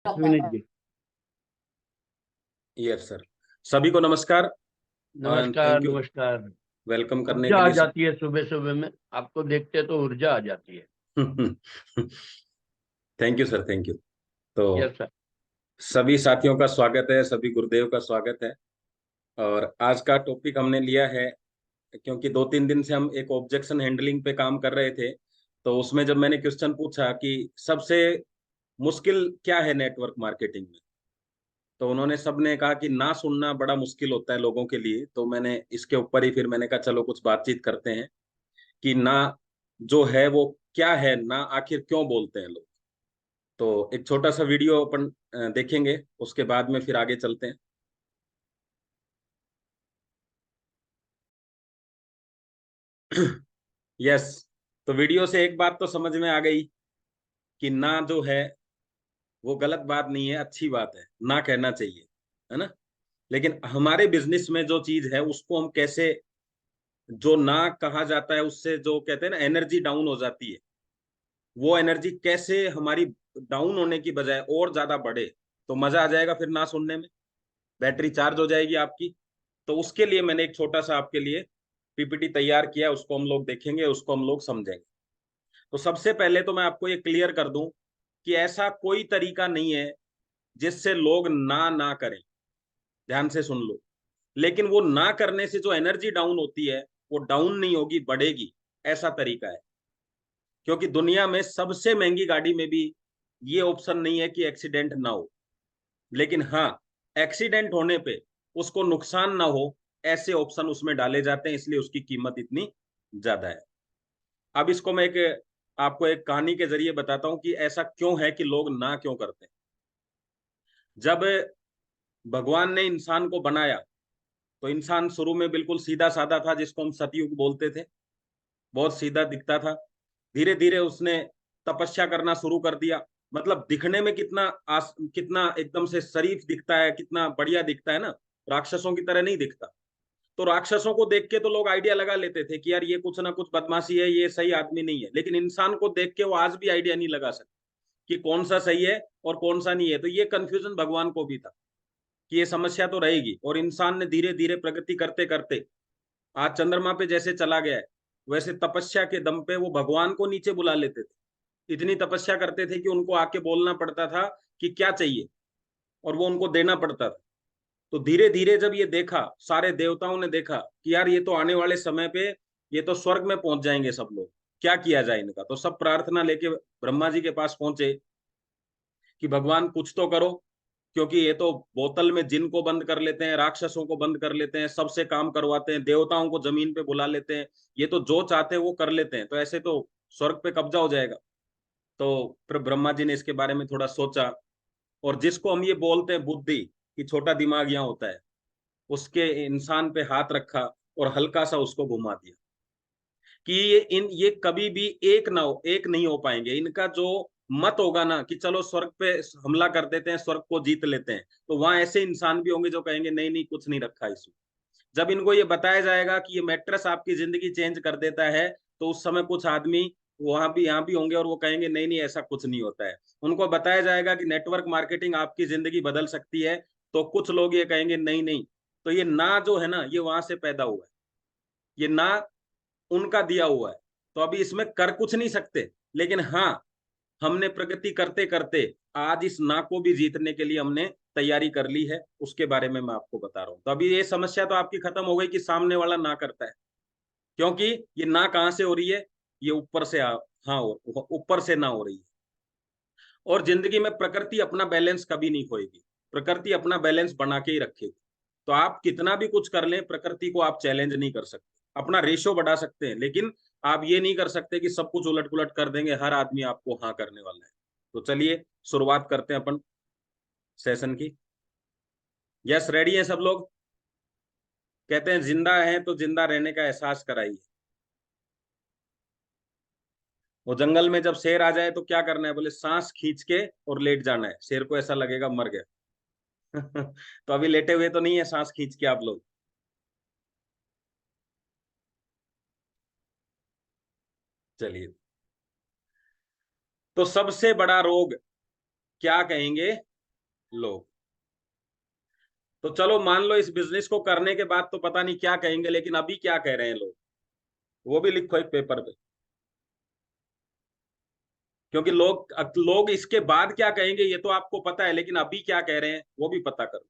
विनीत जी। Yes sir. सभी को नमस्कार। नमस्कार थैंक यू नमस्कार। वेलकम करने ऊर्जा के आ लिए सब। जाती है सुबह सुबह में। आपको देखते तो ऊर्जा आ जाती है। Thank you sir, thank you. तो यस सर। सभी साथियों का स्वागत है, सभी गुरुदेव का स्वागत है। और आज का टॉपिक हमने लिया है क्योंकि 2-3 दिन से हम एक ऑब्जेक्शन हैंडलिंग पे काम कर रहे थे। तो उसमें जब मैंने क्वेश्चन पूछा कि सबसे मुश्किल क्या है नेटवर्क मार्केटिंग में, तो उन्होंने सबने कहा कि ना सुनना बड़ा मुश्किल होता है लोगों के लिए। तो मैंने इसके ऊपर ही फिर मैंने कहा चलो कुछ बातचीत करते हैं कि ना जो है वो क्या है, ना आखिर क्यों बोलते हैं लोग। तो एक छोटा सा वीडियो अपन देखेंगे, उसके बाद में फिर आगे चलते हैं। यस। तो वीडियो से एक बात तो समझ में आ गई कि ना जो है वो गलत बात नहीं है, अच्छी बात है, ना कहना चाहिए, है ना। लेकिन हमारे बिजनेस में जो चीज है उसको हम कैसे, जो ना कहा जाता है उससे जो कहते हैं ना एनर्जी डाउन हो जाती है, वो एनर्जी कैसे हमारी डाउन होने की बजाय और ज्यादा बढ़े, तो मजा आ जाएगा फिर ना सुनने में, बैटरी चार्ज हो जाएगी आपकी। तो उसके लिए मैंने एक छोटा सा आपके लिए पीपीटी तैयार किया है, उसको हम लोग देखेंगे, उसको हम लोग समझेंगे। तो सबसे पहले तो मैं आपको ये क्लियर कर दूं कि ऐसा कोई तरीका नहीं है जिससे लोग ना ना करें। ध्यान से सुन लो। लेकिन वो ना करने से जो एनर्जी डाउन होती है वो डाउन नहीं होगी, बढ़ेगी। ऐसा तरीका है। क्योंकि दुनिया में सबसे महंगी गाड़ी में भी ये ऑप्शन नहीं है कि एक्सीडेंट ना हो। लेकिन हाँ, एक्सीडेंट होने पे उसको नुकसान ना हो, ऐसे ऑप्शन उसमें डाले जाते हैं, इसलिए उसकी कीमत इतनी ज्यादा है। अब इसको मैं एक आपको एक कहानी के जरिए बताता हूं कि ऐसा क्यों है कि लोग ना क्यों करते हैं। जब भगवान ने इंसान को बनाया तो इंसान शुरू में बिल्कुल सीधा साधा था, जिसको हम सतयुग बोलते थे। बहुत सीधा दिखता था। धीरे धीरे उसने तपस्या करना शुरू कर दिया। मतलब दिखने में कितना एकदम से शरीफ दिखता है, कितना बढ़िया दिखता है ना। राक्षसों की तरह नहीं दिखता। तो राक्षसों को देख के तो लोग आइडिया लगा लेते थे कि यार ये कुछ ना कुछ बदमाशी है, ये सही आदमी नहीं है। लेकिन इंसान को देख के वो आज भी आइडिया नहीं लगा सकते कि कौन सा सही है और कौन सा नहीं है। तो ये कंफ्यूजन भगवान को भी था कि ये समस्या तो रहेगी। और इंसान ने धीरे धीरे प्रगति करते करते आज चंद्रमा पे जैसे चला गया है, वैसे तपस्या के दम पे वो भगवान को नीचे बुला लेते थे। इतनी तपस्या करते थे कि उनको आके बोलना पड़ता था कि क्या चाहिए, और वो उनको देना पड़ता था। तो धीरे धीरे जब ये देखा, सारे देवताओं ने देखा कि यार ये तो आने वाले समय पे ये तो स्वर्ग में पहुंच जाएंगे सब लोग, क्या किया जाए इनका। तो सब प्रार्थना लेके ब्रह्मा जी के पास पहुंचे कि भगवान कुछ तो करो, क्योंकि ये तो बोतल में जिन को बंद कर लेते हैं, राक्षसों को बंद कर लेते हैं, सबसे काम करवाते हैं, देवताओं को जमीन पे बुला लेते हैं, ये तो जो चाहते हैं वो कर लेते हैं, तो ऐसे तो स्वर्ग पे कब्जा हो जाएगा। तो फिर ब्रह्मा जी ने इसके बारे में थोड़ा सोचा, और जिसको हम ये बोलते हैं बुद्धि, कि छोटा दिमाग यहाँ होता है, उसके इंसान पे हाथ रखा और हल्का सा उसको घुमा दिया कि ये कभी भी एक नहीं हो पाएंगे। इनका जो मत होगा ना कि चलो स्वर्ग पे हमला कर देते हैं, स्वर्ग को जीत लेते हैं, तो वहां ऐसे इंसान भी होंगे जो कहेंगे नहीं नहीं, कुछ नहीं रखा इसमें। जब इनको ये बताया जाएगा कि ये मैट्रेस आपकी जिंदगी चेंज कर देता है, तो उस समय कुछ आदमी वहां भी यहाँ भी होंगे और वो कहेंगे नहीं नहीं, ऐसा कुछ नहीं होता है। उनको बताया जाएगा कि नेटवर्क मार्केटिंग आपकी जिंदगी बदल सकती है, तो कुछ लोग ये कहेंगे नहीं नहीं। तो ये ना जो है ना, ये वहां से पैदा हुआ है। ये ना उनका दिया हुआ है। तो अभी इसमें कर कुछ नहीं सकते। लेकिन हाँ, हमने प्रगति करते करते आज इस ना को भी जीतने के लिए हमने तैयारी कर ली है, उसके बारे में मैं आपको बता रहा हूं। तो अभी ये समस्या तो आपकी खत्म हो गई कि सामने वाला ना करता है। क्योंकि ये ना कहां से हो रही है, ये ऊपर से हाँ, ऊपर से ना हो रही है। और जिंदगी में प्रकृति अपना बैलेंस कभी नहीं खोएगी। प्रकृति अपना बैलेंस बना के ही रखेगी। तो आप कितना भी कुछ कर लें, प्रकृति को आप चैलेंज नहीं कर सकते। अपना रेशो बढ़ा सकते हैं, लेकिन आप ये नहीं कर सकते कि सब कुछ उलट पुलट कर देंगे, हर आदमी आपको हाँ करने वाला है। तो चलिए शुरुआत करते हैं अपन सेशन की। यस, रेडी हैं सब लोग? कहते हैं जिंदा है तो जिंदा रहने का एहसास कराइए। वो जंगल में जब शेर आ जाए तो क्या करना है, बोले सांस खींच के और लेट जाना है, शेर को ऐसा लगेगा मर गया। तो अभी लेटे हुए तो नहीं है सांस खींच के आप लोग? चलिए। तो सबसे बड़ा रोग क्या कहेंगे लोग। तो चलो मान लो इस बिजनेस को करने के बाद तो पता नहीं क्या कहेंगे, लेकिन अभी क्या कह रहे हैं लोग वो भी लिखो एक पेपर पे, क्योंकि लोग इसके बाद क्या कहेंगे ये तो आपको पता है, लेकिन अभी क्या कह रहे हैं वो भी पता करो।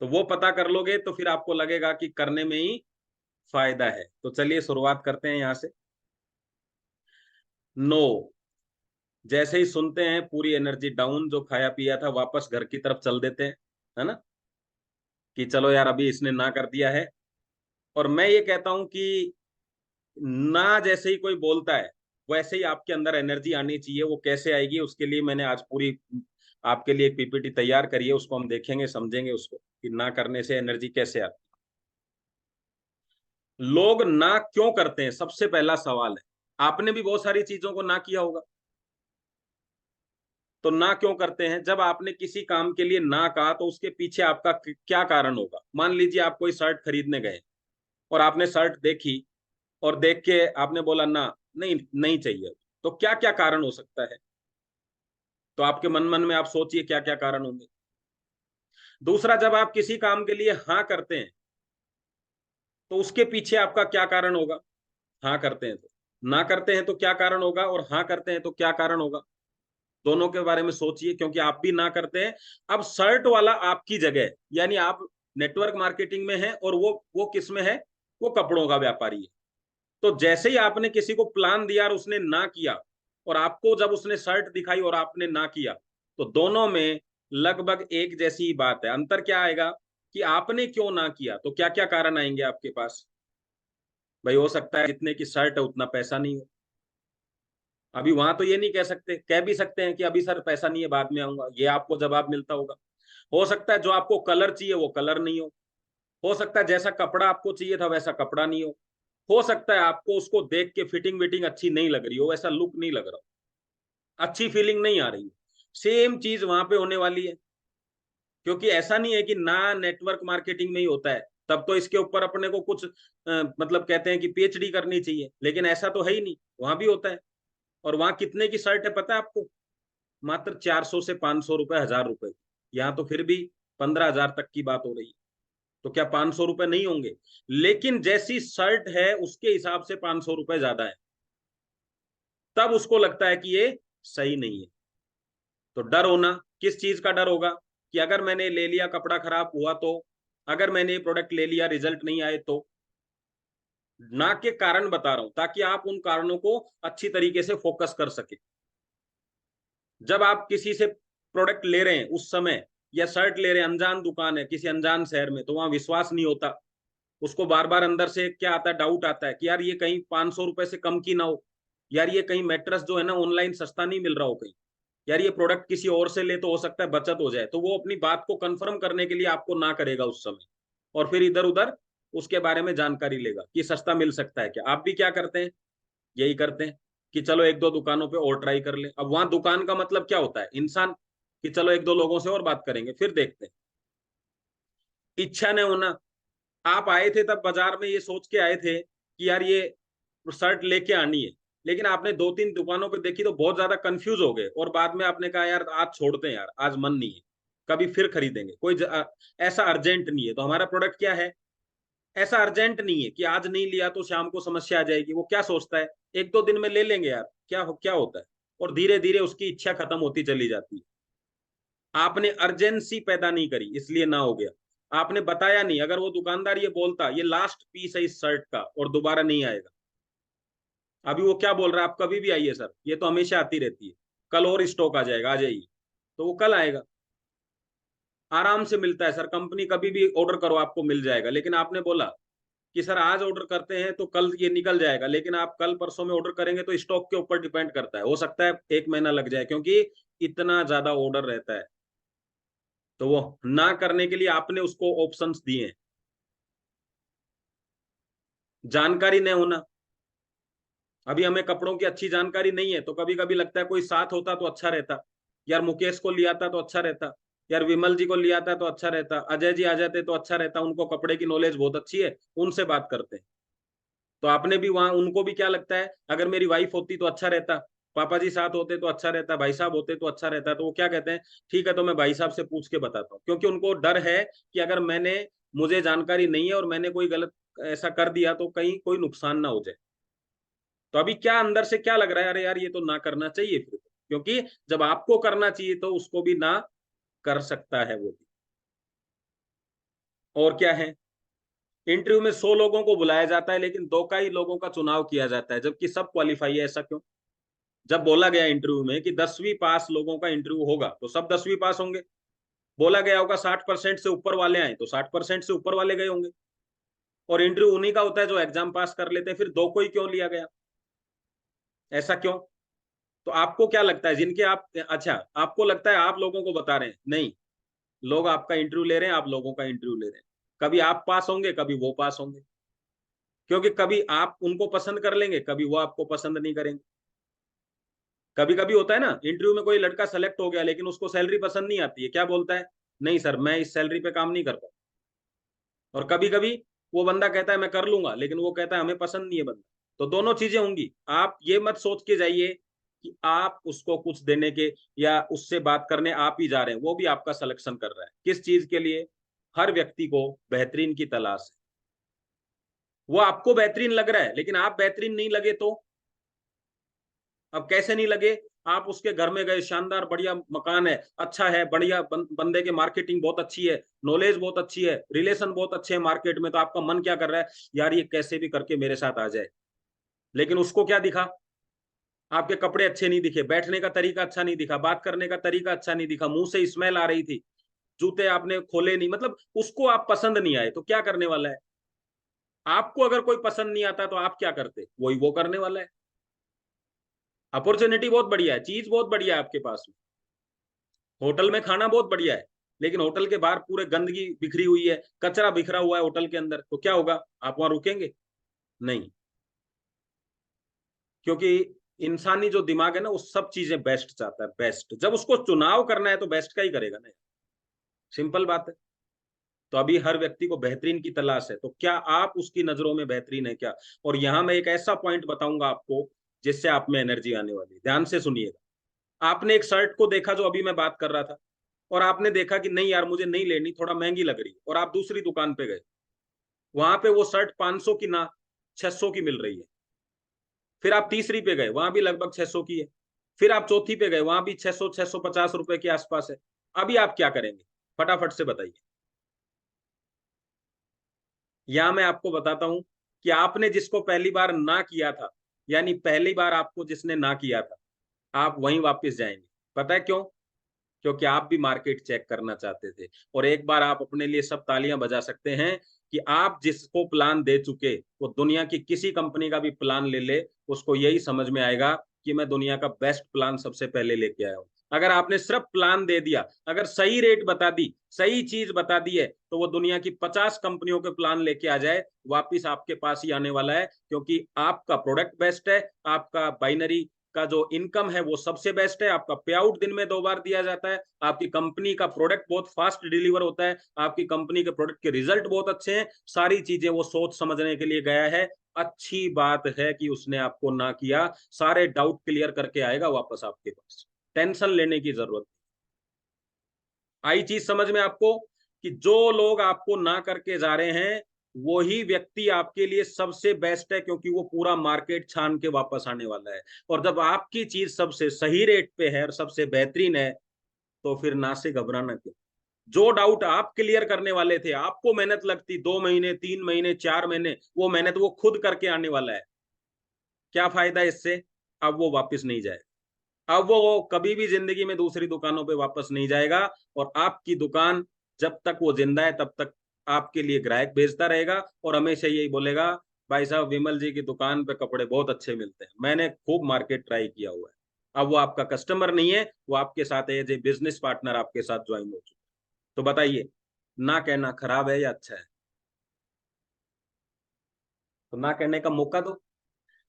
तो वो पता कर लोगे तो फिर आपको लगेगा कि करने में ही फायदा है। तो चलिए शुरुआत करते हैं यहां से। नो, जैसे ही सुनते हैं पूरी एनर्जी डाउन, जो खाया पिया था वापस घर की तरफ चल देते हैं, है ना, कि चलो यार अभी इसने ना कर दिया है। और मैं ये कहता हूं कि ना जैसे ही कोई बोलता है वैसे ही आपके अंदर एनर्जी आनी चाहिए। वो कैसे आएगी उसके लिए मैंने आज पूरी आपके लिए एक पीपीटी तैयार करी है, उसको हम देखेंगे समझेंगे उसको कि ना करने से एनर्जी कैसे आती है। लोग ना क्यों करते हैं, सबसे पहला सवाल है। आपने भी बहुत सारी चीजों को ना किया होगा, तो ना क्यों करते हैं? जब आपने किसी काम के लिए ना कहा तो उसके पीछे आपका क्या कारण होगा? मान लीजिए आप कोई शर्ट खरीदने गए और आपने शर्ट देखी और देख के आपने बोला ना, नहीं नहीं चाहिए, तो क्या क्या कारण हो सकता है? तो आपके मन मन में आप सोचिए क्या क्या कारण होंगे। दूसरा, जब आप किसी काम के लिए हाँ करते हैं तो उसके पीछे आपका क्या कारण होगा? हाँ करते हैं तो, ना करते हैं तो क्या कारण होगा, और हाँ करते हैं तो क्या कारण होगा? दोनों के बारे में सोचिए, क्योंकि आप भी ना करते हैं। अब शर्ट वाला आपकी जगह है, यानी आप नेटवर्क मार्केटिंग में हैं और वो किस में है? वो कपड़ों का व्यापारी है। तो जैसे ही आपने किसी को प्लान दिया और उसने ना किया, और आपको जब उसने शर्ट दिखाई और आपने ना किया, तो दोनों में लगभग एक जैसी ही बात है। अंतर क्या आएगा कि आपने क्यों ना किया, तो क्या क्या कारण आएंगे आपके पास? भाई हो सकता है जितने की शर्ट है उतना पैसा नहीं हो। अभी वहां तो ये नहीं कह सकते, कह भी सकते हैं कि अभी सर पैसा नहीं है बाद में आऊंगा, ये आपको जवाब मिलता होगा। हो सकता है जो आपको कलर चाहिए वो कलर नहीं हो सकता है जैसा कपड़ा आपको चाहिए था वैसा कपड़ा नहीं हो सकता है आपको उसको देख के फिटिंग विटिंग अच्छी नहीं लग रही हो, वैसा लुक नहीं लग रहा हो, अच्छी फीलिंग नहीं आ रही है। सेम चीज वहां पे होने वाली है, क्योंकि ऐसा नहीं है कि ना नेटवर्क मार्केटिंग में ही होता है, तब तो इसके ऊपर अपने को कुछ मतलब कहते हैं कि पीएचडी करनी चाहिए, लेकिन ऐसा तो है ही नहीं, वहां भी होता है। और वहां कितने की शर्ट है पता है आपको? मात्र 400 से 500 रुपए, 1000 रुपए। यहाँ तो फिर भी 15,000 तक की बात हो रही है। तो क्या 500 रुपए नहीं होंगे? लेकिन जैसी शर्ट है उसके हिसाब से 500 रुपए ज्यादा है, तब उसको लगता है कि ये सही नहीं है। तो डर होना, किस चीज का डर होगा? कि अगर मैंने ले लिया कपड़ा खराब हुआ तो, अगर मैंने ये प्रोडक्ट ले लिया रिजल्ट नहीं आए तो। ना के कारण बता रहा हूं ताकि आप उन कारणों को अच्छी तरीके से फोकस कर सके। जब आप किसी से प्रोडक्ट ले रहे हैं उस समय, या शर्ट ले रहे हैं, अनजान दुकान है किसी अनजान शहर में, तो वहां विश्वास नहीं होता, उसको बार बार अंदर से क्या आता है, डाउट आता है कि यार ये कहीं 500 रुपए से कम की ना हो, यार ये कहीं मैट्रेस जो है ना ऑनलाइन सस्ता नहीं मिल रहा हो कहीं, यार ये प्रोडक्ट किसी और से ले तो हो सकता है बचत हो जाए। तो वो अपनी बात को कंफर्म करने के लिए आपको ना करेगा उस समय, और फिर इधर उधर उसके बारे में जानकारी लेगा कि सस्ता मिल सकता है क्या। आप भी क्या करते हैं? यही करते हैं कि चलो एक दो दुकानों पे और ट्राई कर ले। अब वहां दुकान का मतलब क्या होता है? इंसान, कि चलो एक दो लोगों से और बात करेंगे फिर देखते हैं। इच्छा नहीं होना, आप आए थे तब बाजार में ये सोच के आए थे कि यार ये शर्ट लेके आनी है, लेकिन आपने दो तीन दुकानों पे देखी तो बहुत ज्यादा कंफ्यूज हो गए, और बाद में आपने कहा यार आज छोड़ते हैं, यार आज मन नहीं है, कभी फिर खरीदेंगे। ऐसा अर्जेंट नहीं है। तो हमारा प्रोडक्ट क्या है? ऐसा अर्जेंट नहीं है कि आज नहीं लिया तो शाम को समस्या आ जाएगी। वो क्या सोचता है, एक दो दिन में ले लेंगे यार, क्या होता है, और धीरे धीरे उसकी इच्छा खत्म होती चली जाती है। आपने अर्जेंसी पैदा नहीं करी इसलिए ना हो गया। आपने बताया नहीं, अगर वो दुकानदार ये बोलता ये लास्ट पीस है इस शर्ट का और दोबारा नहीं आएगा, अभी वो क्या बोल रहा है, आप कभी भी आइए सर, ये तो हमेशा आती रहती है, कल और स्टॉक आ जाएगा, आ जाइए, तो वो कल आएगा। आराम से मिलता है सर, कंपनी कभी भी ऑर्डर करो आपको मिल जाएगा। लेकिन आपने बोला कि सर आज ऑर्डर करते हैं तो कल ये निकल जाएगा, लेकिन आप कल परसों में ऑर्डर करेंगे तो स्टॉक के ऊपर डिपेंड करता है, हो सकता है एक महीना लग जाए, क्योंकि इतना ज्यादा ऑर्डर रहता है। तो वो ना करने के लिए आपने उसको ऑप्शंस दिए हैं। जानकारी नहीं होना, अभी हमें कपड़ों की अच्छी जानकारी नहीं है, तो कभी कभी लगता है कोई साथ होता तो अच्छा रहता, यार मुकेश को लिया था तो अच्छा रहता, यार विमल जी को लिया था तो अच्छा रहता, अजय जी आ जाते तो अच्छा रहता, उनको कपड़े की नॉलेज बहुत अच्छी है, उनसे बात करते हैं। तो आपने भी वहां उनको भी क्या लगता है, अगर मेरी वाइफ होती तो अच्छा रहता, पापा जी साथ होते तो अच्छा रहता, भाई साहब होते तो अच्छा रहता। तो वो क्या कहते हैं, ठीक है तो मैं भाई साहब से पूछ के बताता हूँ, क्योंकि उनको डर है कि अगर मुझे जानकारी नहीं है और मैंने कोई गलत ऐसा कर दिया तो कहीं कोई नुकसान ना हो जाए। तो अभी क्या अंदर से क्या लग रहा है, अरे यार ये तो ना करना चाहिए फिर, क्योंकि जब आपको करना चाहिए तो उसको भी ना कर सकता है वो भी। और क्या है, इंटरव्यू में 100 लोगों को बुलाया जाता है लेकिन 2 का ही लोगों का चुनाव किया जाता है, जबकि सब क्वालिफाई है, ऐसा क्यों? जब बोला गया इंटरव्यू में कि 10वीं पास लोगों का इंटरव्यू होगा तो सब 10वीं पास होंगे। बोला गया होगा 60% से ऊपर वाले आए तो 60% से ऊपर वाले गए होंगे। और इंटरव्यू उन्हीं का होता है जो एग्जाम पास कर लेते हैं, फिर 2 को ही क्यों लिया गया, ऐसा क्यों? तो आपको क्या लगता है, जिनके आप, अच्छा आपको लगता है आप लोगों को बता रहे हैं, नहीं, लोग आपका इंटरव्यू ले रहे हैं, आप लोगों का इंटरव्यू ले रहे हैं। कभी आप पास होंगे, कभी वो पास होंगे, क्योंकि कभी आप उनको पसंद कर लेंगे, कभी वो आपको पसंद नहीं करेंगे। कभी कभी होता है ना, इंटरव्यू में कोई लड़का सेलेक्ट हो गया लेकिन उसको सैलरी पसंद नहीं आती है, क्या बोलता है, नहीं सर मैं इस सैलरी पे काम नहीं कर पाऊँ। और कभी कभी वो बंदा कहता है मैं कर लूंगा, लेकिन वो कहता है हमें पसंद नहीं है बंदा। तो दोनों चीजें होंगी। आप ये मत सोच के जाइए कि आप उसको कुछ देने के या उससे बात करने आप ही जा रहे हैं, वो भी आपका सिलेक्शन कर रहा है। किस चीज के लिए? हर व्यक्ति को बेहतरीन की तलाश है। वो आपको बेहतरीन लग रहा है लेकिन आप बेहतरीन नहीं लगे तो? अब कैसे नहीं लगे? आप उसके घर में गए, शानदार बढ़िया मकान है, अच्छा है, बढ़िया बंदे के मार्केटिंग बहुत अच्छी है, नॉलेज बहुत अच्छी है, रिलेशन बहुत अच्छे हैं मार्केट में, तो आपका मन क्या कर रहा है, यार ये कैसे भी करके मेरे साथ आ जाए। लेकिन उसको क्या दिखा? आपके कपड़े अच्छे नहीं दिखे, बैठने का तरीका अच्छा नहीं दिखा, बात करने का तरीका अच्छा नहीं दिखा, मुंह से स्मेल आ रही थी, जूते आपने खोले नहीं, मतलब उसको आप पसंद नहीं आए, तो क्या करने वाला है? आपको अगर कोई पसंद नहीं आता तो आप क्या करते, वही वो करने वाला है। अपॉर्चुनिटी बहुत बढ़िया है, चीज बहुत बढ़िया है आपके पास में, होटल में खाना बहुत बढ़िया है, लेकिन होटल के बाहर पूरे गंदगी बिखरी हुई है, कचरा बिखरा हुआ है होटल के अंदर, तो क्या होगा, आप वहां रुकेंगे? नहीं, क्योंकि इंसानी जो दिमाग है ना, वो सब चीजें बेस्ट चाहता है, बेस्ट। जब उसको चुनाव करना है तो बेस्ट का ही करेगा ना, सिंपल बात है। तो अभी हर व्यक्ति को बेहतरीन की तलाश है, तो क्या आप उसकी नजरों में बेहतरीन है क्या? और यहां मैं एक ऐसा पॉइंट बताऊंगा आपको जिससे आप में एनर्जी आने वाली है, ध्यान से सुनिएगा। आपने एक शर्ट को देखा जो अभी मैं बात कर रहा था, और आपने देखा कि नहीं यार मुझे नहीं लेनी, थोड़ा महंगी लग रही है, और आप दूसरी दुकान पे गए, वहां पे वो शर्ट 500 की ना 600 की मिल रही है। फिर आप तीसरी पे गए, वहां भी लगभग 600 की है। फिर आप चौथी पे गए, वहां भी 600 650 रुपए के आसपास है। अभी आप क्या करेंगे, फटाफट से बताइए। यहां मैं आपको बताता हूं कि आपने जिसको पहली बार ना किया था, यानी पहली बार आपको जिसने ना किया था, आप वहीं वापस जाएंगे। पता है क्यों? क्योंकि आप भी मार्केट चेक करना चाहते थे। और एक बार आप अपने लिए सब तालियां बजा सकते हैं कि आप जिसको प्लान दे चुके, वो दुनिया की किसी कंपनी का भी प्लान ले ले, उसको यही समझ में आएगा कि मैं दुनिया का बेस्ट प्लान सबसे पहले लेके आया हूं। अगर आपने सिर्फ प्लान दे दिया, अगर सही रेट बता दी, सही चीज बता दी है, तो वो दुनिया की 50 कंपनियों के प्लान लेके आ जाए, वापिस आपके पास ही आने वाला है, क्योंकि आपका प्रोडक्ट बेस्ट है, आपका बाइनरी का जो इनकम है वो सबसे बेस्ट है, आपका पे आउट दिन में 2 बार दिया जाता है, आपकी कंपनी का प्रोडक्ट बहुत फास्ट डिलीवर होता है, आपकी कंपनी के प्रोडक्ट के रिजल्ट बहुत अच्छे हैं, सारी चीजें वो सोच समझने के लिए गया है। अच्छी बात है कि उसने आपको ना किया, सारे डाउट क्लियर करके आएगा वापस आपके पास, टेंशन लेने की जरूरत। आई चीज समझ में आपको, कि जो लोग आपको ना करके जा रहे हैं वही व्यक्ति आपके लिए सबसे बेस्ट है, क्योंकि वो पूरा मार्केट छान के वापस आने वाला है। और जब आपकी चीज सबसे सही रेट पे है और सबसे बेहतरीन है, तो फिर ना से घबराना क्यों? जो डाउट आप क्लियर करने वाले थे, आपको मेहनत लगती 2 महीने 3 महीने 4 महीने, वो मेहनत वो खुद करके आने वाला है। क्या फायदा इससे? अब वो वापस नहीं जाए, अब वो कभी भी जिंदगी में दूसरी दुकानों पे वापस नहीं जाएगा। और आपकी दुकान जब तक वो जिंदा है तब तक आपके लिए ग्राहक भेजता रहेगा, और हमेशा यही बोलेगा, भाई साहब विमल जी की दुकान पे कपड़े बहुत अच्छे मिलते हैं, मैंने खूब मार्केट ट्राई किया हुआ है। अब वो आपका कस्टमर नहीं है, वो आपके साथ एज ए बिजनेस पार्टनर आपके साथ ज्वाइन हो चुका है। तो बताइए, ना कहना खराब है या अच्छा है? तो ना कहने का मौका दो।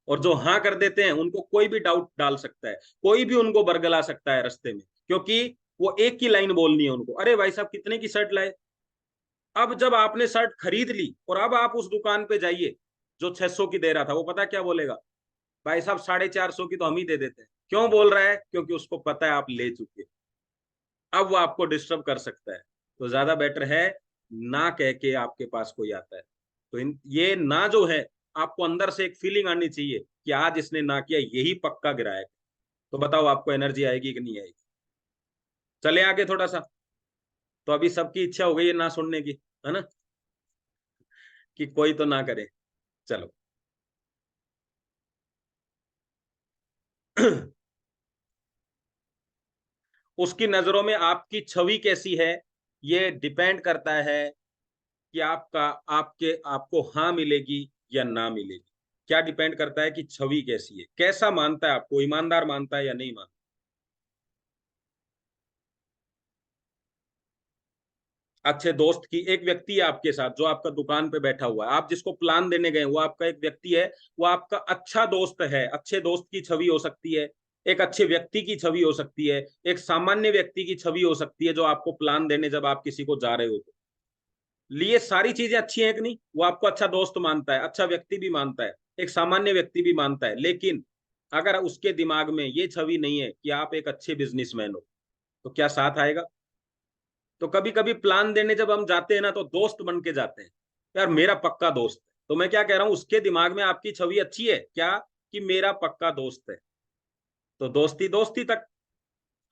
और जो हाँ कर देते हैं उनको कोई भी डाउट डाल सकता है, कोई भी उनको बरगला सकता है रास्ते में, क्योंकि वो एक ही लाइन बोलनी है उनको, अरे भाई साहब कितने की शर्ट लाए? अब जब आपने शर्ट खरीद ली और अब आप उस दुकान पे जाइए जो 600 की दे रहा था, वो पता क्या बोलेगा, भाई साहब 450 की तो हम ही दे देते हैं। क्यों बोल रहा है? क्योंकि उसको पता है आप ले चुके, अब वो आपको डिस्टर्ब कर सकता है। तो ज्यादा बेटर है ना कह के आपके पास कोई आता है तो ये ना जो है, आपको अंदर से एक फीलिंग आनी चाहिए कि आज इसने ना किया, यही पक्का ग्राहक। तो बताओ आपको एनर्जी आएगी कि नहीं आएगी? चले आगे थोड़ा सा। तो अभी सबकी इच्छा हो गई है ना सुनने की, है ना, कि कोई तो ना करे। चलो उसकी नजरों में आपकी छवि कैसी है, ये डिपेंड करता है कि आपको हाँ मिलेगी या ना मिलेगी। क्या डिपेंड करता है कि छवि कैसी है, कैसा मानता है आपको, ईमानदार मानता है या नहीं मानता। अच्छे दोस्त की एक व्यक्ति है आपके साथ जो आपका दुकान पे बैठा हुआ है, आप जिसको प्लान देने गए वो आपका एक व्यक्ति है, वो आपका अच्छा दोस्त है। अच्छे दोस्त की छवि हो सकती है, एक अच्छे व्यक्ति की छवि हो सकती है, एक सामान्य व्यक्ति की छवि हो सकती है जो आपको प्लान देने जब आप किसी को जा रहे हो तो। लिए सारी चीजें अच्छी हैं कि नहीं? वो आपको अच्छा दोस्त मानता है, अच्छा व्यक्ति भी मानता है, एक सामान्य व्यक्ति भी मानता है, लेकिन अगर उसके दिमाग में ये छवि नहीं है कि आप एक अच्छे बिजनेसमैन हो, तो क्या साथ आएगा? तो कभी कभी प्लान देने जब हम जाते हैं ना, तो दोस्त बन के जाते हैं, यार मेरा पक्का दोस्त है। तो मैं क्या कह रहा हूं, उसके दिमाग में आपकी छवि अच्छी है क्या, कि मेरा पक्का दोस्त है, तो दोस्ती दोस्ती तक।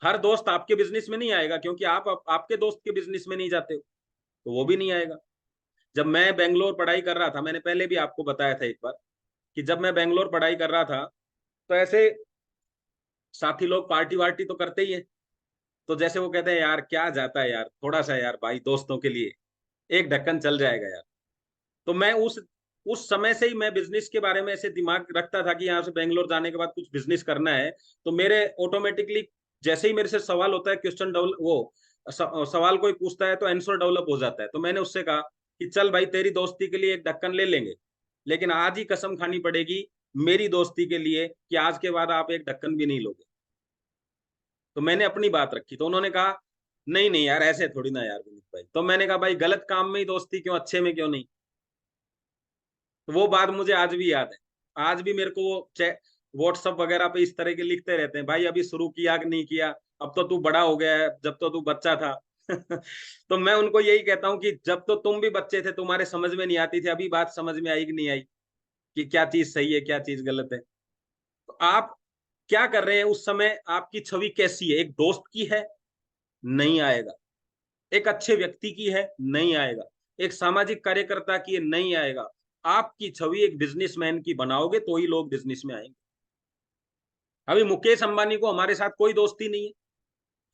हर दोस्त आपके बिजनेस में नहीं आएगा, क्योंकि आपके दोस्त के बिजनेस में नहीं जाते हो, तो वो भी नहीं आएगा। जब मैं बेंगलोर पढ़ाई कर रहा था, मैंने पहले भी आपको बताया था एक बार, कि जब मैं बेंगलोर पढ़ाई कर रहा था, तो ऐसे साथी लोग पार्टी वार्टी तो करते ही है। तो जैसे वो कहते हैं यार क्या जाता है यार, थोड़ा सा यार भाई दोस्तों के लिए एक ढक्कन चल जाएगा यार। तो मैं उस समय से ही मैं बिजनेस के बारे में ऐसे दिमाग रखता था कि यहाँ से बेंगलोर जाने के बाद कुछ बिजनेस करना है। तो मेरे ऑटोमेटिकली जैसे ही मेरे से सवाल होता है, क्वेश्चन डेवलप, सवाल कोई पूछता है तो आंसर डेवलप हो जाता है। तो मैंने उससे कहा कि चल भाई तेरी दोस्ती के लिए एक ढक्कन ले लेंगे, लेकिन आज ही कसम खानी पड़ेगी मेरी दोस्ती के लिए कि आज के बाद आप एक ढक्कन भी नहीं लोगे। तो मैंने अपनी बात रखी, तो उन्होंने कहा नहीं नहीं यार ऐसे थोड़ी ना यार विनीत भाई। तो मैंने कहा भाई गलत काम में ही दोस्ती क्यों, अच्छे में क्यों नहीं? तो वो बात मुझे आज भी याद है। आज भी मेरे को वो व्हाट्सअप वगैरह पे इस तरह के लिखते रहते हैं, भाई अभी शुरू किया कि नहीं किया, अब तो तू बड़ा हो गया है, जब तो तू बच्चा था। तो मैं उनको यही कहता हूँ कि जब तो तुम भी बच्चे थे, तुम्हारे समझ में नहीं आती थी, अभी बात समझ में आई कि नहीं आई, कि क्या चीज सही है क्या चीज गलत है। तो आप क्या कर रहे हैं उस समय, आपकी छवि कैसी है, एक दोस्त की है, नहीं आएगा। एक अच्छे व्यक्ति की है, नहीं आएगा। एक सामाजिक कार्यकर्ता की है, नहीं आएगा। आपकी छवि एक बिजनेसमैन की बनाओगे तो ही लोग बिजनेस में आएंगे। अभी मुकेश अंबानी को हमारे साथ कोई दोस्ती नहीं है,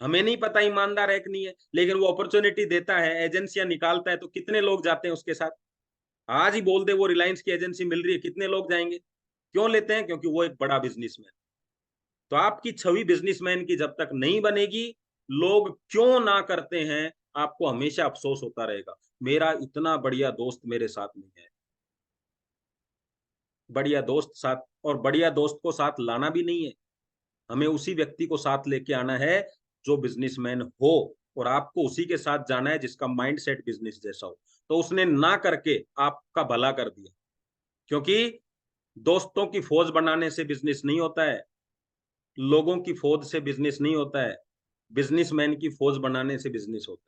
हमें नहीं पता ईमानदार है कि नहीं है, लेकिन वो अपॉर्चुनिटी देता है, एजेंसियां निकालता है, तो कितने लोग जाते हैं उसके साथ। आज ही बोल दे वो रिलायंस की एजेंसी मिल रही है, कितने लोग जाएंगे? क्यों लेते हैं? क्योंकि वो एक बड़ा बिजनेसमैन। तो आपकी छवि बिजनेसमैन की जब तक नहीं बनेगी, लोग क्यों ना करते हैं, आपको हमेशा अफसोस होता रहेगा, मेरा इतना बढ़िया दोस्त मेरे साथ नहीं है। बढ़िया दोस्त साथ, और बढ़िया दोस्त को साथ लाना भी नहीं है, हमें उसी व्यक्ति को साथ लेके आना है जो बिजनेसमैन हो, और आपको उसी के साथ जाना है जिसका माइंड सेट बिजनेस जैसा हो। तो उसने ना करके आपका भला कर दिया, क्योंकि दोस्तों की फौज बनाने से बिजनेस नहीं होता है, लोगों की फौज से बिजनेस नहीं होता है, बिजनेसमैन की फौज बनाने से बिजनेस होता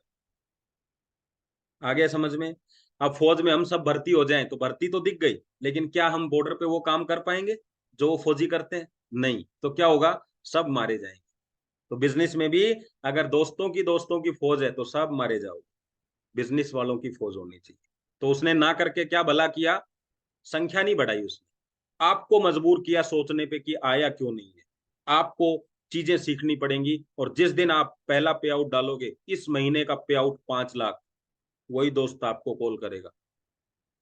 है। आ गया समझ में? अब फौज में हम सब भर्ती हो जाएं तो भर्ती तो दिख गई, लेकिन क्या हम बॉर्डर पे वो काम कर पाएंगे जो वो फौजी करते हैं? नहीं। तो क्या होगा? सब मारे जाएंगे। तो बिजनेस में भी अगर दोस्तों की फौज है तो सब मारे जाओगे, बिजनेस वालों की फौज होनी चाहिए। तो उसने ना करके क्या भला किया? संख्या नहीं बढ़ाई उसने, आपको मजबूर किया सोचने पे कि आया क्यों नहीं है। आपको चीजें सीखनी पड़ेंगी, और जिस दिन आप पहला पे आउट डालोगे, इस महीने का पे आउट 5 लाख, वही दोस्त आपको कॉल करेगा।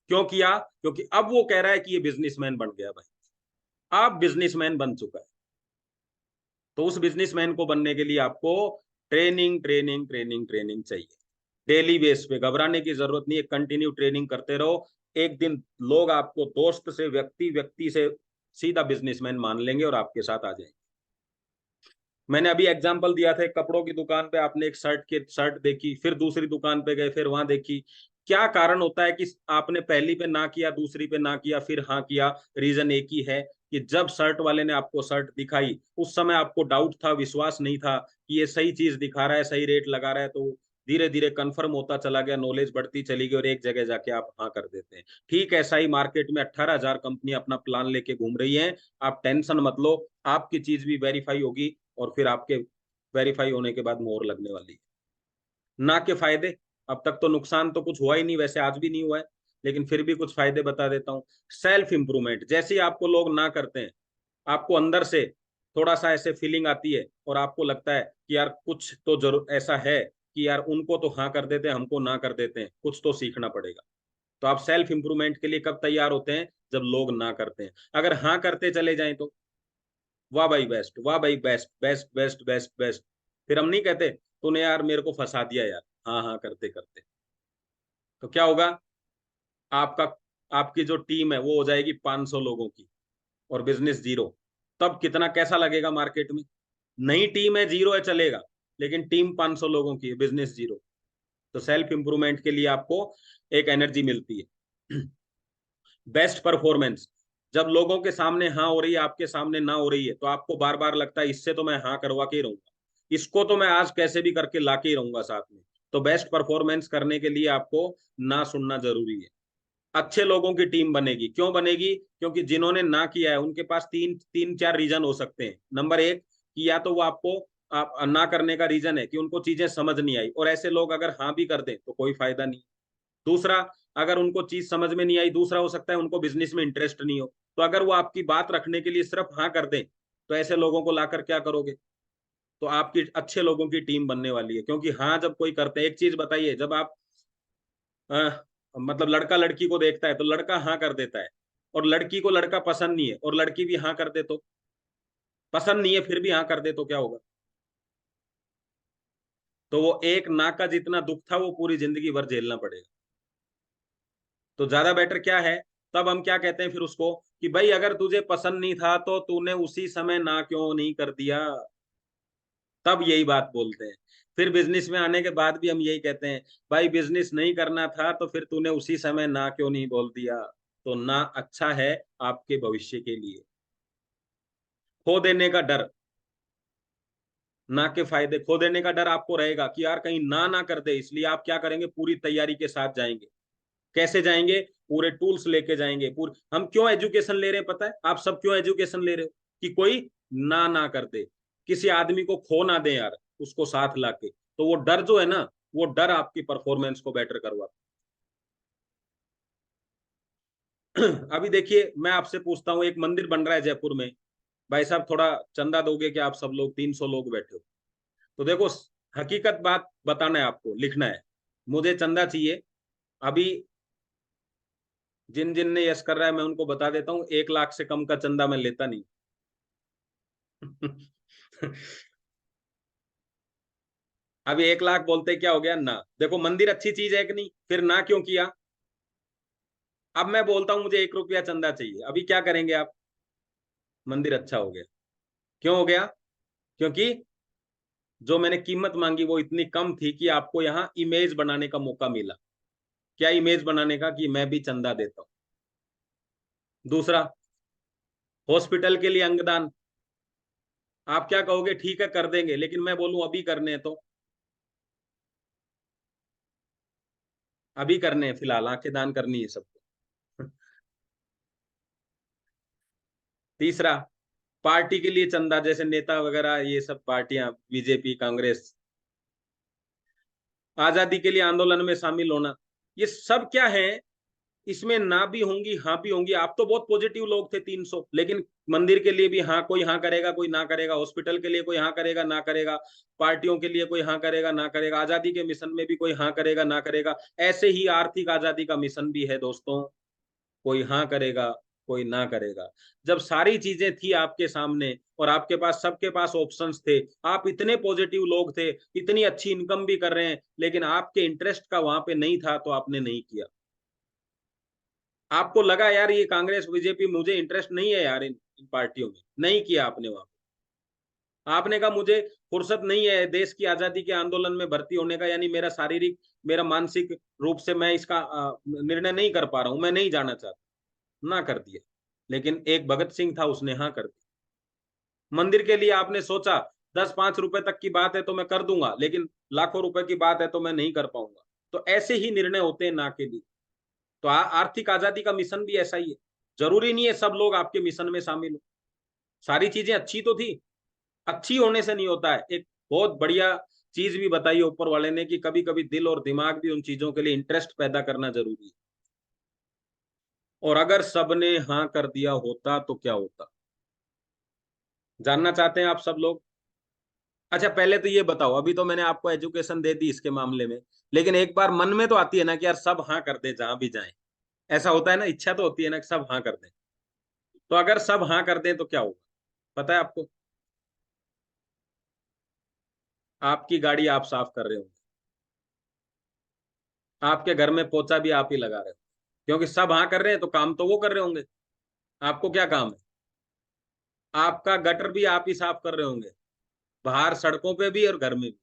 क्यों किया? क्योंकि अब वो कह रहा है कि ये बिजनेसमैन बन गया भाई, आप बिजनेसमैन बन चुका है। तो उस बिजनेसमैन को बनने के लिए आपको ट्रेनिंग ट्रेनिंग ट्रेनिंग ट्रेनिंग चाहिए, डेली बेस पे। घबराने की जरूरत नहीं है, कंटिन्यू ट्रेनिंग करते रहो। एक दिन लोग आपको दोस्त से, व्यक्ति व्यक्ति से सीधा बिजनेसमैन मान लेंगे और आपके साथ आ जाएंगे। मैंने अभी एग्जांपल दिया था, एक कपड़ों की दुकान पे आपने एक शर्ट देखी, फिर दूसरी दुकान पे गए, फिर वहां देखी। क्या कारण होता है कि आपने पहली पे ना किया, दूसरी पे ना किया, फिर हाँ किया? रीजन एक ही है कि जब शर्ट वाले ने आपको शर्ट दिखाई उस समय आपको डाउट था, विश्वास नहीं था कि ये सही चीज दिखा रहा है, सही रेट लगा रहा है, तो धीरे धीरे कंफर्म होता चला गया, नॉलेज बढ़ती चली गई और एक जगह जाके आप हाँ कर देते हैं। ठीक ऐसा ही मार्केट में 18,000 कंपनी अपना प्लान लेके घूम रही है। आप टेंशन मत लो, आपकी चीज भी वेरीफाई होगी और फिर आपके वेरीफाई होने के बाद मोहर लगने वाली है। ना के फायदे, अब तक तो नुकसान तो कुछ हुआ ही नहीं, वैसे आज भी नहीं हुआ है, लेकिन फिर भी कुछ फायदे बता देता हूँ। सेल्फ इंप्रूवमेंट, जैसे ही आपको लोग ना करते हैं, आपको अंदर से थोड़ा सा ऐसे फीलिंग आती है और आपको लगता है कि यार कुछ तो जरूर ऐसा है कि यार उनको तो हाँ कर देते हैं, हमको ना कर देते हैं, कुछ तो सीखना पड़ेगा। तो आप सेल्फ इंप्रूवमेंट के लिए कब तैयार होते हैं? जब लोग ना करते हैं। अगर हाँ करते चले जाएं तो वाह भाई बेस्ट, वाह भाई best, best best best best, फिर हम नहीं कहते तूने यार मेरे को फंसा दिया यार, हाँ हाँ करते करते। तो क्या होगा? आपका आपकी जो टीम है वो हो जाएगी 500 लोगों की और बिजनेस जीरो। तब कितना कैसा लगेगा मार्केट में? नई टीम है, जीरो है चलेगा, लेकिन टीम 500 लोगों की है, बिजनेस जीरो। तो सेल्फ इंप्रूवमेंट के लिए आपको एक एनर्जी मिलती है। बेस्ट परफॉर्मेंस, जब लोगों के सामने हाँ हो रही है, आपके सामने ना हो रही है, तो आपको बार बार लगता है इससे तो मैं हाँ करवा के ही रहूंगा, इसको तो मैं आज कैसे भी करके ला के ही रहूंगा साथ में। तो बेस्ट परफॉर्मेंस करने के लिए आपको ना सुनना जरूरी है। अच्छे लोगों की टीम बनेगी, क्यों बनेगी? क्योंकि जिन्होंने ना किया है उनके पास तीन तीन चार रीजन हो सकते हैं। नंबर एक, कि या तो वो आपको ना करने का रीजन है कि उनको चीजें समझ नहीं आई, और ऐसे लोग अगर हाँ भी कर दें तो कोई फायदा नहीं। दूसरा, अगर उनको चीज समझ में नहीं आई, दूसरा हो सकता है उनको बिजनेस में इंटरेस्ट नहीं हो। तो अगर वो आपकी बात रखने के लिए सिर्फ हाँ कर दें, तो ऐसे लोगों को लाकर क्या करोगे? तो आपकी अच्छे लोगों की टीम बनने वाली है। क्योंकि हाँ जब कोई करते हैं, एक चीज बताइए, जब आप मतलब लड़का लड़की को देखता है तो लड़का हाँ कर देता है, और लड़की को लड़का पसंद नहीं है और लड़की भी हाँ कर दे, तो पसंद नहीं है फिर भी हाँ कर दे, तो क्या होगा? तो वो एक ना का जितना दुख था वो पूरी जिंदगी भर झेलना पड़ेगा। तो ज्यादा बेटर क्या है? तब हम क्या कहते हैं फिर उसको, कि भाई अगर तुझे पसंद नहीं था तो तूने उसी समय ना क्यों नहीं कर दिया? तब यही बात बोलते हैं। फिर बिजनेस में आने के बाद भी हम यही कहते हैं, भाई बिजनेस नहीं करना था तो फिर तूने उसी समय ना क्यों नहीं बोल दिया? तो ना अच्छा है आपके भविष्य के लिए। खो देने का डर, ना के फायदे, खो देने का डर आपको रहेगा कि यार कहीं ना कर दे, इसलिए आप क्या करेंगे? पूरी तैयारी के साथ जाएंगे। कैसे जाएंगे? पूरे टूल्स लेके जाएंगे। पूरे, हम क्यों एजुकेशन ले रहे हैं पता है? आप सब क्यों एजुकेशन ले रहे हो? कि कोई ना कर दे, किसी आदमी को खो ना दे यार, उसको साथ लाके। तो वो डर जो है ना, वो डर आपकी परफॉर्मेंस को बेटर करवाता है। अभी देखिए, मैं आपसे पूछता हूँ, एक मंदिर बन रहा है जयपुर में, भाई साहब थोड़ा चंदा दोगे कि? आप सब लोग 300 लोग बैठे हो, तो देखो, हकीकत बात बताना है आपको, लिखना है, मुझे चंदा चाहिए। अभी जिन जिन ने यस कर रहा है मैं उनको बता देता हूँ, 1 लाख से कम का चंदा मैं लेता नहीं। अभी 1 लाख बोलते क्या हो गया? ना। देखो मंदिर अच्छी चीज है कि नहीं? फिर ना क्यों किया? अब मैं बोलता हूं मुझे 1 रुपया चंदा चाहिए, अभी क्या करेंगे आप? मंदिर अच्छा हो गया। क्यों हो गया? क्योंकि जो मैंने कीमत मांगी वो इतनी कम थी कि आपको यहाँ इमेज बनाने का मौका मिला। क्या इमेज बनाने का? कि मैं भी चंदा देता हूँ। दूसरा, हॉस्पिटल के लिए अंगदान, आप क्या कहोगे? ठीक है कर देंगे, लेकिन मैं बोलूं अभी करने हैं तो अभी करने हैं, फिलहाल आंखें दान करनी है सबको। तीसरा, पार्टी के लिए चंदा, जैसे नेता वगैरह ये सब पार्टियां, बीजेपी, कांग्रेस, आजादी के लिए आंदोलन में शामिल होना, ये सब क्या है? इसमें ना भी होंगी हाँ भी होंगी। आप तो बहुत पॉजिटिव लोग थे 300, लेकिन मंदिर के लिए भी हाँ, कोई हाँ करेगा कोई ना करेगा, हॉस्पिटल के लिए कोई हाँ करेगा ना करेगा, पार्टियों के लिए कोई हाँ करेगा ना करेगा, आजादी के मिशन में भी कोई हाँ करेगा ना करेगा। ऐसे ही आर्थिक आजादी का मिशन भी है दोस्तों, कोई हाँ करेगा कोई ना करेगा। जब सारी चीजें थी आपके सामने और आपके पास, सबके पास ऑप्शंस थे, आप इतने पॉजिटिव लोग थे, इतनी अच्छी इनकम भी कर रहे हैं, लेकिन आपके इंटरेस्ट का वहां पे नहीं था, तो आपने नहीं किया। आपको लगा यार ये कांग्रेस बीजेपी, मुझे इंटरेस्ट नहीं है यार इन पार्टियों में, नहीं किया आपने वहां पे। आपने कहा मुझे फुर्सत नहीं है देश की आजादी के आंदोलन में भर्ती होने का, यानी मेरा शारीरिक, मेरा मानसिक रूप से मैं इसका निर्णय नहीं कर पा रहा हूं, मैं नहीं जाना चाहता, ना कर दिया। लेकिन एक भगत सिंह था, उसने हाँ कर दी। मंदिर के लिए आपने सोचा 10-5 रुपए तक की बात है तो मैं कर दूंगा, लेकिन लाखों रुपए की बात है तो मैं नहीं कर पाऊंगा। तो ऐसे ही निर्णय होते हैं ना के लिए। तो आर्थिक आजादी का मिशन भी ऐसा ही है। जरूरी नहीं है सब लोग आपके मिशन में शामिल हो। सारी चीजें अच्छी तो थी, अच्छी होने से नहीं होता है। एक बहुत बढ़िया चीज भी बताई है ऊपर वाले ने कि कभी कभी दिल और दिमाग भी उन चीजों के लिए इंटरेस्ट पैदा करना जरूरी है। और अगर सबने हाँ कर दिया होता तो क्या होता, जानना चाहते हैं आप सब लोग? अच्छा पहले तो ये बताओ, अभी तो मैंने आपको एजुकेशन दे दी इसके मामले में, लेकिन एक बार मन में तो आती है ना कि यार सब हाँ कर दे जहां भी जाए। ऐसा होता है ना, इच्छा तो होती है ना कि सब हाँ कर दें। तो अगर सब हाँ कर दें तो क्या होगा, पता है आपको? आपकी गाड़ी आप साफ कर रहे होंगे, आपके घर में पोछा भी आप ही लगा रहे हो, क्योंकि सब हाँ कर रहे हैं तो काम तो वो कर रहे होंगे। आपको क्या काम है? आपका गटर भी आप ही साफ कर रहे होंगे, बाहर सड़कों पे भी और घर में भी।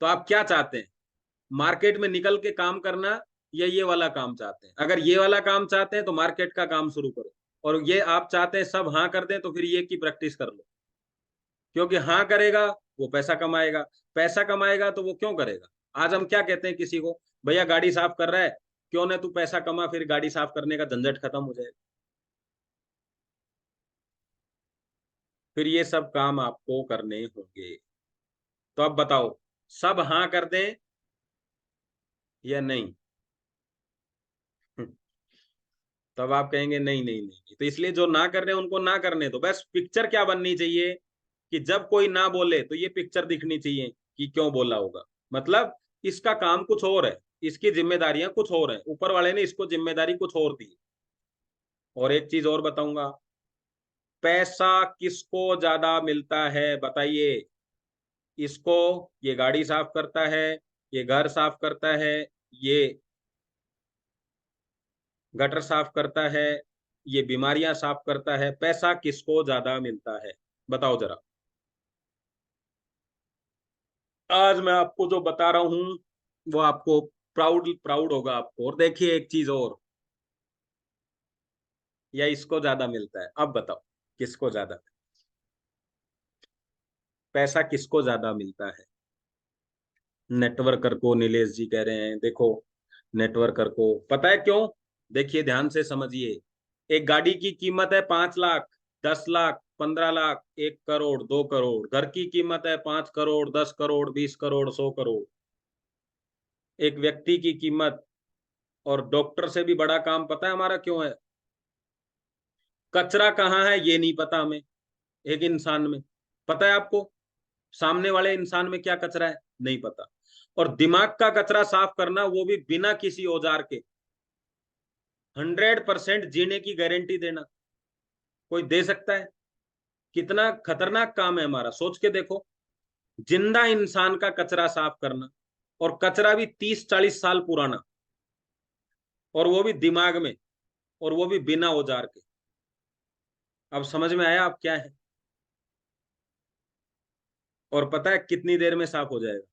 तो आप क्या चाहते हैं, मार्केट में निकल के काम करना या ये वाला काम चाहते हैं? अगर ये वाला काम चाहते हैं तो मार्केट का काम शुरू करो, और ये आप चाहते हैं सब हाँ कर दें तो फिर ये की प्रैक्टिस कर लो। क्योंकि हाँ करेगा वो पैसा कमाएगा, पैसा कमाएगा तो वो क्यों करेगा? आज हम क्या कहते हैं किसी को, भैया गाड़ी साफ कर रहा है, क्यों ना तू पैसा कमा, फिर गाड़ी साफ करने का झंझट खत्म हो जाएगा। फिर ये सब काम आपको करने होंगे। तो अब बताओ, सब हाँ कर दें या नहीं? तब आप कहेंगे नहीं नहीं नहीं, तो इसलिए जो ना कर रहे हैं उनको ना करने दो। बस पिक्चर क्या बननी चाहिए कि जब कोई ना बोले तो ये पिक्चर दिखनी चाहिए कि क्यों बोला होगा। मतलब इसका काम कुछ और है, इसकी जिम्मेदारियां कुछ और है, ऊपर वाले ने इसको जिम्मेदारी कुछ और दी। और एक चीज और बताऊंगा, पैसा किसको ज्यादा मिलता है बताइए? इसको, ये गाड़ी साफ करता है, ये घर साफ करता है, ये गटर साफ करता है, ये बीमारियां साफ करता है, पैसा किसको ज्यादा मिलता है? बताओ जरा। आज मैं आपको जो बता रहा हूं वो आपको प्राउड प्राउड होगा आपको। और देखिए एक चीज और, या इसको ज्यादा मिलता है? अब बताओ किसको ज्यादा, पैसा किसको ज्यादा मिलता है? नेटवर्कर को नीलेश जी कह रहे हैं, देखो नेटवर्कर को। पता है क्यों? देखिए ध्यान से समझिए। एक गाड़ी की कीमत है 5 लाख, 10 लाख, 15 लाख, 1 करोड़, 2 करोड़। घर की कीमत है 5 करोड़, 10 करोड़, 20 करोड़, 100 करोड़। एक व्यक्ति की कीमत, और डॉक्टर से भी बड़ा काम पता है हमारा क्यों है? कचरा कहाँ है ये नहीं पता हमें, एक इंसान में। पता है आपको सामने वाले इंसान में क्या कचरा है? नहीं पता। और दिमाग का कचरा साफ करना, वो भी बिना किसी औजार के, 100% जीने की गारंटी देना, कोई दे सकता है? कितना खतरनाक काम है हमारा, सोच के देखो। जिंदा इंसान का कचरा साफ करना, और कचरा भी 30-40 साल पुराना, और वो भी दिमाग में, और वो भी बिना औजार के। अब समझ में आया आप क्या है? और पता है कितनी देर में साफ हो जाएगा?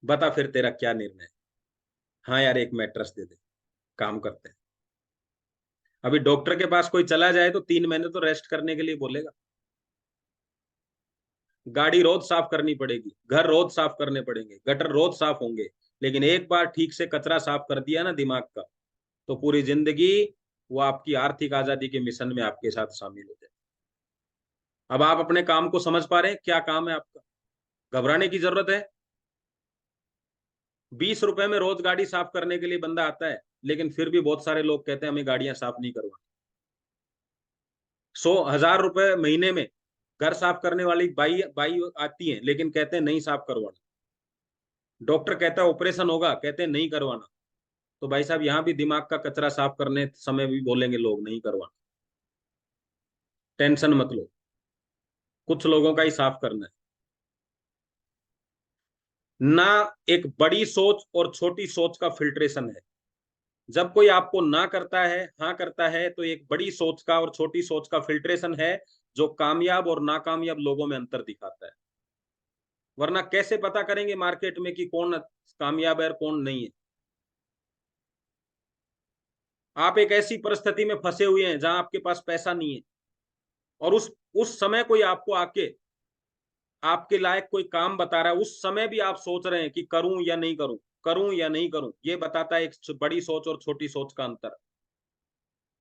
बता फिर तेरा क्या निर्णय है? हाँ यार एक मैट्रेस दे दे, काम करते हैं। अभी डॉक्टर के पास कोई चला जाए तो 3 महीने तो रेस्ट करने के लिए बोलेगा। गाड़ी रोज साफ करनी पड़ेगी, घर रोज साफ करने पड़ेंगे, गटर रोज साफ होंगे। लेकिन एक बार ठीक से कचरा साफ कर दिया ना दिमाग का, तो पूरी जिंदगी वो आपकी आर्थिक आजादी के मिशन में आपके साथ शामिल हो जाए। अब आप अपने काम को समझ पा रहे हैं क्या काम है आपका? घबराने की जरूरत है? 20 रुपए में रोज गाड़ी साफ करने के लिए बंदा आता है, लेकिन फिर भी बहुत सारे लोग कहते हैं हमें गाड़ियां साफ नहीं करवा। 100-1000 रुपए महीने में घर साफ करने वाली बाई बाई आती है, लेकिन कहते हैं नहीं साफ करवाना। डॉक्टर कहता है ऑपरेशन होगा, कहते हैं नहीं करवाना। तो भाई साहब यहाँ भी दिमाग का कचरा साफ करने समय भी बोलेंगे लोग नहीं करवाना। टेंशन मत लो, कुछ लोगों का ही साफ करना है ना। एक बड़ी सोच और छोटी सोच का फिल्ट्रेशन है। जब कोई आपको ना करता है, हाँ करता है, तो एक बड़ी सोच का और छोटी सोच का फिल्ट्रेशन है, जो कामयाब और नाकामयाब लोगों में अंतर दिखाता है। वरना कैसे पता करेंगे मार्केट में कि कौन कामयाब है और कौन नहीं है? आप एक ऐसी परिस्थिति में फंसे हुए हैं जहां आपके पास पैसा नहीं है, और उस समय कोई आपको आके आपके लायक कोई काम बता रहा है, उस समय भी आप सोच रहे हैं कि करूं या नहीं करूं, करूं या नहीं करूं। ये बताता है एक बड़ी सोच और छोटी सोच का अंतर।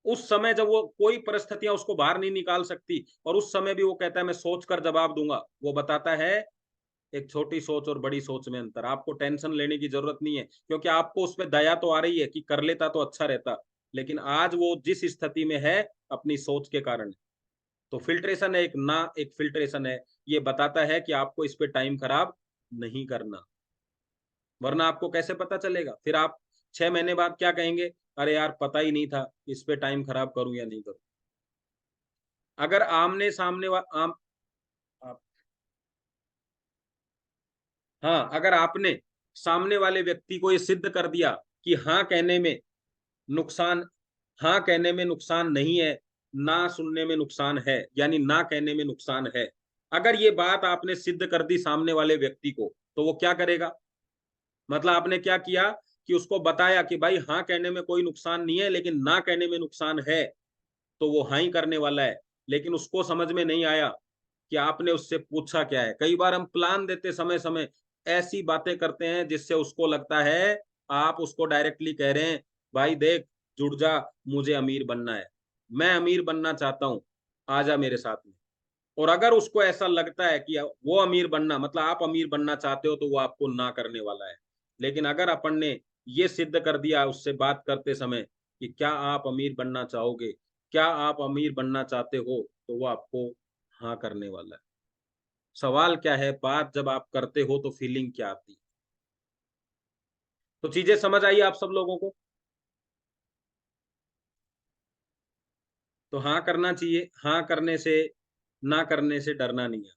उस समय जब वो कोई परिस्थितियां उसको बाहर नहीं निकाल सकती, और उस समय भी वो कहता है मैं सोच कर जवाब दूंगा, वो बताता है एक छोटी सोच और बड़ी सोच में अंतर। आपको टेंशन लेने की जरूरत नहीं है, क्योंकि आपको उस पर दया तो आ रही है कि कर लेता तो अच्छा रहता, लेकिन आज वो जिस स्थिति में है अपनी सोच के कारण। तो फिल्ट्रेशन है एक, ना एक फिल्ट्रेशन है, ये बताता है कि आपको इस पे टाइम खराब नहीं करना, वरना आपको कैसे पता चलेगा? फिर आप 6 महीने बाद क्या कहेंगे? अरे यार पता ही नहीं था इस पे टाइम खराब करूं या नहीं करूं। अगर आमने सामने आप, हाँ, अगर आपने सामने वाले व्यक्ति को ये सिद्ध कर दिया कि हाँ कहने में नुकसान, हाँ कहने में नुकसान नहीं है, ना सुनने में नुकसान है, यानी ना कहने में नुकसान है, अगर ये बात आपने सिद्ध कर दी सामने वाले व्यक्ति को, तो वो क्या करेगा? मतलब आपने क्या किया कि उसको बताया कि भाई हाँ कहने में कोई नुकसान नहीं है, लेकिन ना कहने में नुकसान है, तो वो हाँ ही करने वाला है। लेकिन उसको समझ में नहीं आया कि आपने उससे पूछा क्या है। कई बार हम प्लान देते समय समय ऐसी बातें करते हैं जिससे उसको लगता है आप उसको डायरेक्टली कह रहे हैं भाई देख, जुड़ जा, मुझे अमीर बनना है, मैं अमीर बनना चाहता हूं, आजा मेरे साथ में। और अगर उसको ऐसा लगता है कि वो अमीर बनना मतलब आप अमीर बनना चाहते हो, तो वो आपको ना करने वाला है। लेकिन अगर अपन ने ये सिद्ध कर दिया उससे बात करते समय कि क्या आप अमीर बनना चाहोगे, क्या आप अमीर बनना चाहते हो, तो वो आपको हाँ करने वाला है। सवाल क्या है, बात जब आप करते हो तो फीलिंग क्या आती है? तो चीजें समझ आई आप सब लोगों को? तो हाँ करना चाहिए, हाँ करने से, ना करने से डरना नहीं है,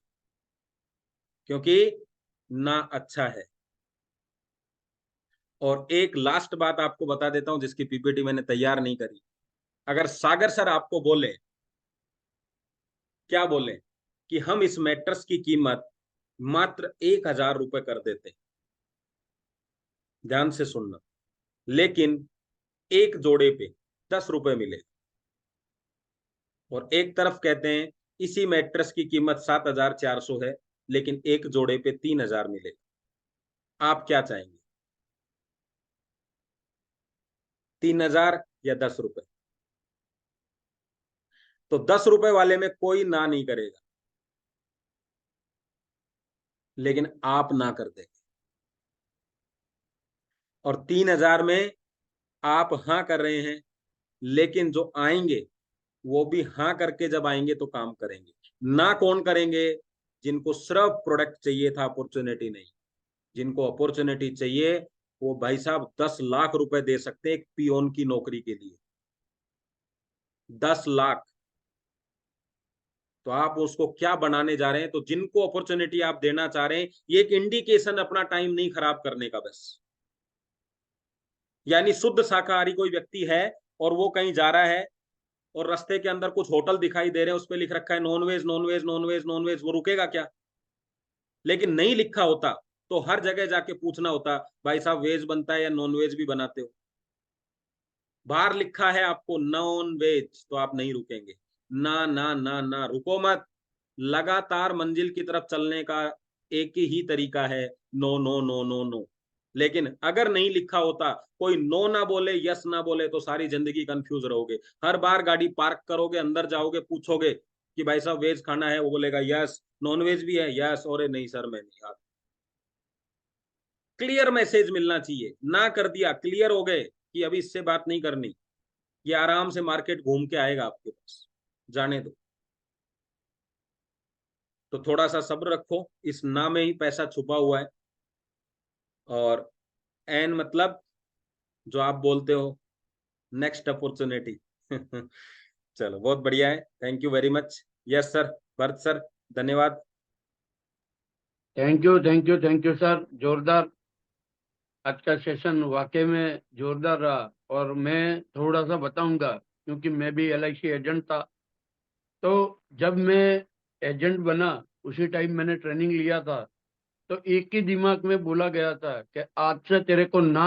क्योंकि ना अच्छा है। और एक लास्ट बात आपको बता देता हूं जिसकी पीपीटी मैंने तैयार नहीं करी। अगर सागर सर आपको बोले, क्या बोले, कि हम इस मैट्रेस की कीमत मात्र 1,000 रुपए कर देते, ध्यान से सुनना, लेकिन एक जोड़े पे 10 रुपए मिले, और एक तरफ कहते हैं इसी मैट्रेस की कीमत 7,400 है, लेकिन एक जोड़े पे 3,000 मिले, आप क्या चाहेंगे? 3,000 या 10 रुपए? तो 10 रुपए वाले में कोई ना नहीं करेगा, लेकिन आप ना कर देंगे। और 3,000 में आप हाँ कर रहे हैं, लेकिन जो आएंगे वो भी हाँ करके जब आएंगे तो काम करेंगे। ना कौन करेंगे? जिनको सिर्फ प्रोडक्ट चाहिए था, अपॉर्चुनिटी नहीं। जिनको अपॉर्चुनिटी चाहिए वो भाई साहब 10 लाख रुपए दे सकते हैं एक पियोन की नौकरी के लिए, 10 लाख। तो आप उसको क्या बनाने जा रहे हैं? तो जिनको अपॉर्चुनिटी आप देना चाह रहे हैं, ये एक इंडिकेशन अपना टाइम नहीं खराब करने का बस। यानी शुद्ध शाकाहारी कोई व्यक्ति है और वो कहीं जा रहा है और रास्ते के अंदर कुछ होटल दिखाई दे रहे हैं, उस पर लिख रखा है नॉनवेज नॉनवेज नॉनवेज नॉनवेज, वो रुकेगा क्या? लेकिन नहीं लिखा होता तो हर जगह जाके पूछना होता भाई साहब वेज बनता है या नॉनवेज भी बनाते हो? बाहर लिखा है आपको नॉन वेज, तो आप नहीं रुकेंगे। ना ना ना ना, रुको मत। लगातार मंजिल की तरफ चलने का एक ही तरीका है, no no no no no. लेकिन अगर नहीं लिखा होता, कोई नो ना बोले, यस ना बोले, तो सारी जिंदगी कंफ्यूज रहोगे। हर बार गाड़ी पार्क करोगे, अंदर जाओगे, पूछोगे कि भाई साहब वेज खाना है, वो बोलेगा यस, नॉन वेज भी है यस, और नहीं सर मैं नहीं खाता। क्लियर मैसेज मिलना चाहिए। ना कर दिया, क्लियर हो गए कि अभी इससे बात नहीं करनी, ये आराम से मार्केट घूम के आएगा आपके पास, जाने दो। तो थोड़ा सा सब्र रखो, इस ना में ही पैसा छुपा हुआ है। और एन मतलब जो आप बोलते हो नेक्स्ट अपॉर्चुनिटी। चलो बहुत बढ़िया है, thank you very much. Yes sir, Bharat sir, धन्यवाद। Thank you thank you thank you sir, जोरदार। आज का सेशन वाकई में जोरदार रहा। और मैं थोड़ा सा बताऊंगा, क्योंकि मैं भी LIC एजेंट था। तो जब मैं एजेंट बना उसी टाइम मैंने ट्रेनिंग लिया था। तो एक ही दिमाग में बोला गया था कि आज से तेरे को ना